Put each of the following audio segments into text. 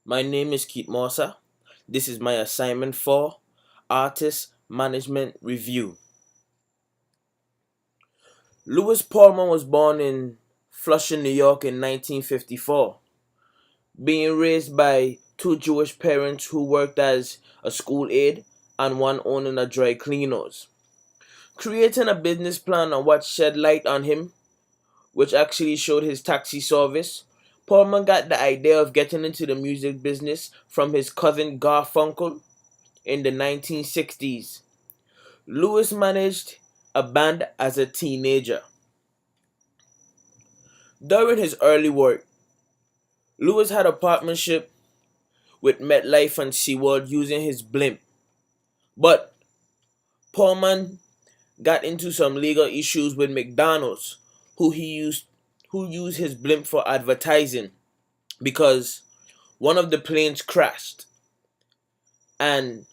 My name is KeithMercer. This is my assignment for Artist Management Review. Louis Pearlman was born in Flushing, New York in 1954, being raised by two Jewish parents who worked as a school aide and one owning a dry cleaners. Creating a business plan on what shed light on him, which actually showed his taxi service, Pearlman got the idea of getting into the music business from his cousin Garfunkel in the 1960s. Louis managed a band as a teenager. During his early work, Louis had a partnership with MetLife and SeaWorld using his blimp. But Pullman got into some legal issues with McDonald's, who used his blimp for advertising because one of the planes crashed. And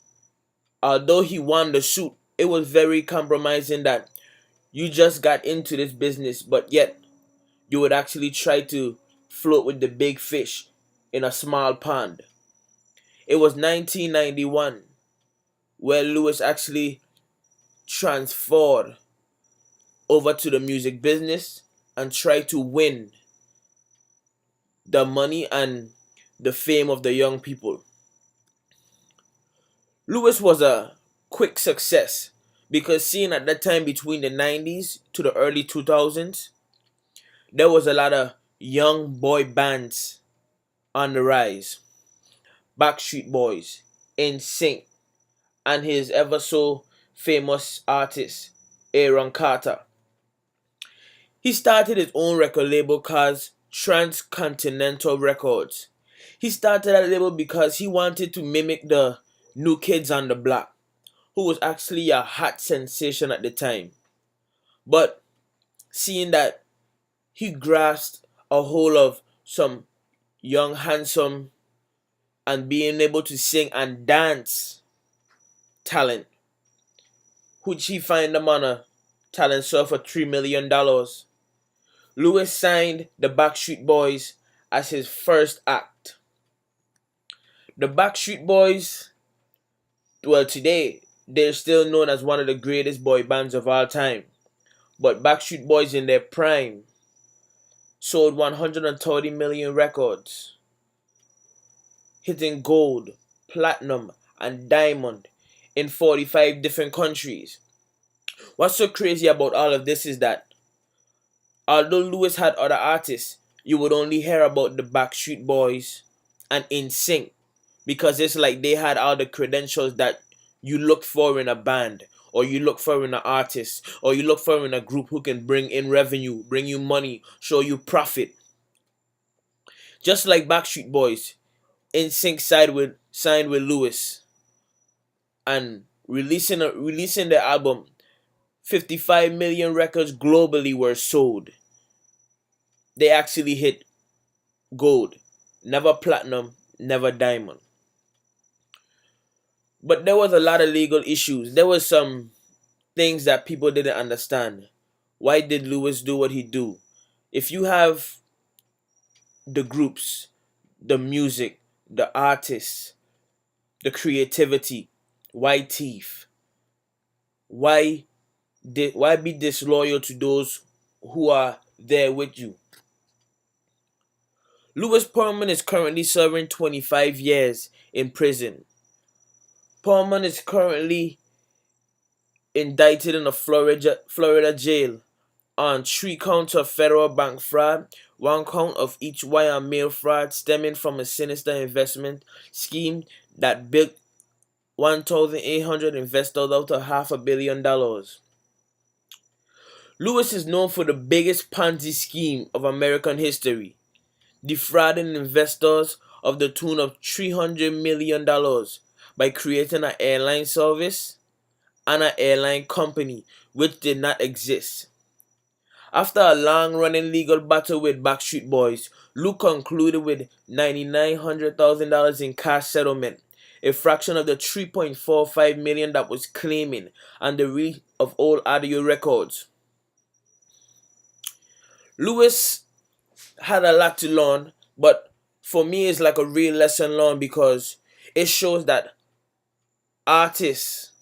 although he won the suit, it was very compromising that you just got into this business, but yet you would actually try to float with the big fish in a small pond. It was 1991 where Louis actually transferred over to the music business and tried to win the money and the fame of the young people. Louis was a quick success because seeing at that time between the 90s to the early 2000s, there was a lot of young boy bands on the rise. Backstreet Boys, NSYNC, and his ever so famous artist, Aaron Carter. He started his own record label called Transcontinental Records. He started that label because he wanted to mimic the New Kids on the Block, who was actually a hot sensation at the time. But seeing that he grasped a hold of some young, handsome, and being able to sing and dance talent, which he find them on a talent show for $3 million. Louis signed the Backstreet Boys as his first act. The Backstreet Boys, well, today they're still known as one of the greatest boy bands of all time. But Backstreet Boys in their prime sold 130 million records, hitting gold, platinum, and diamond in 45 different countries. What's so crazy about all of this is that although Louis had other artists, you would only hear about the Backstreet Boys and NSYNC because it's like they had all the credentials that you look for in a band, or you look for in an artist, or you look for in a group who can bring in revenue, bring you money, show you profit. Just like Backstreet Boys, NSYNC signed with Louis and releasing their album. 55 million records globally were sold. They actually hit gold, never platinum, never diamond. But there was a lot of legal issues. There was some things that people didn't understand. Why did Louis do what he do? If you have the groups, the music, the artists, the creativity, why thief? Why be disloyal to those who are there with you? Louis Pearlman is currently serving 25 years in prison. Pearlman is currently indicted in a Florida jail on 3 counts of federal bank fraud, 1 count of each wire and mail fraud stemming from a sinister investment scheme that bilked 1,800 investors out of $500 million. Louis is known for the biggest Ponzi scheme of American history, defrauding investors of the tune of $300 million by creating an airline service and an airline company which did not exist. After a long-running legal battle with Backstreet Boys, Lou concluded with $9,900,000 in cash settlement, a fraction of the $3.45 million that was claiming and the release of old audio records. Louis had a lot to learn, but For me, it's like a real lesson learned because it shows that artists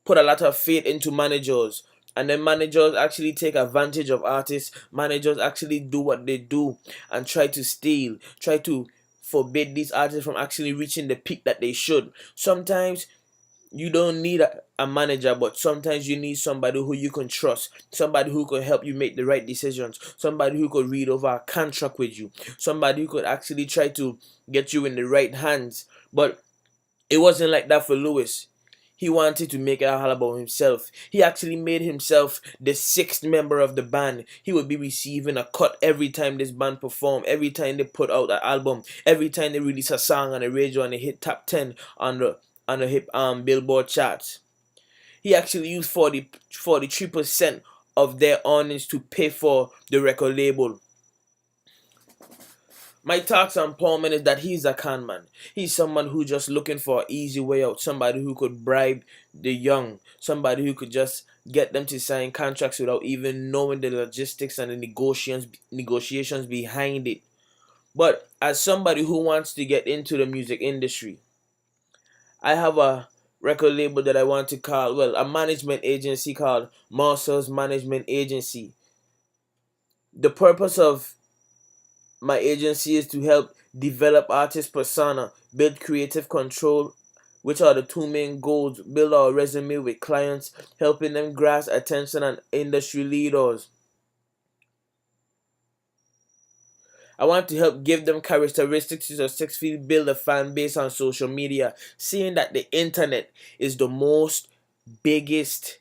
put a lot of faith into managers, and then managers actually take advantage of artists. Managers actually do what they do and try to steal, try to forbid these artists from actually reaching the peak that they should. Sometimes you don't need a manager, but sometimes you need somebody who you can trust, somebody who can help you make the right decisions, somebody who could read over a contract with you, somebody who could actually try to get you in the right hands. But it wasn't like that for Lewis. He wanted to make it all about himself. He actually made himself the sixth member of the band. He would be receiving a cut every time this band performed, every time they put out an album, every time they release a song on the radio and they hit top 10 on the hip Billboard charts. He actually used 43% of their earnings to pay for the record label. My thoughts on Pearlman is that he's a con man. He's someone who just looking for an easy way out. Somebody who could bribe the young. Somebody who could just get them to sign contracts without even knowing the logistics and the negotiations behind it. But as somebody who wants to get into the music industry, I have a record label that I want to call, well, a management agency called Mercer's Management Agency. The purpose of my agency is to help develop artist persona, build creative control, which are the two main goals, build our resume with clients, helping them grasp attention and industry leaders. I want to help give them characteristics to successfully build a fan base on social media, seeing that the internet is the most biggest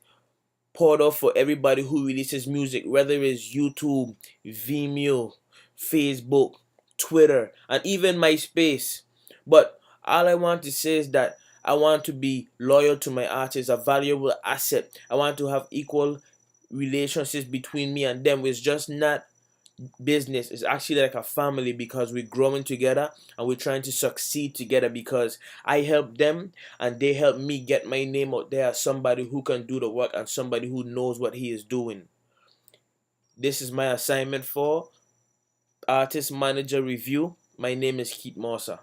portal for everybody who releases music, whether it's YouTube, Vimeo, Facebook, Twitter, and even MySpace. But all I want to say is that I want to be loyal to my artists, a valuable asset. I want to have equal relationships between me and them. It's just not business. It's actually like a family because we're growing together and we're trying to succeed together because I help them and they help me get my name out there as somebody who can do the work and somebody who knows what he is doing. This is my assignment for Artist Manager Review. My name is KeithMercer.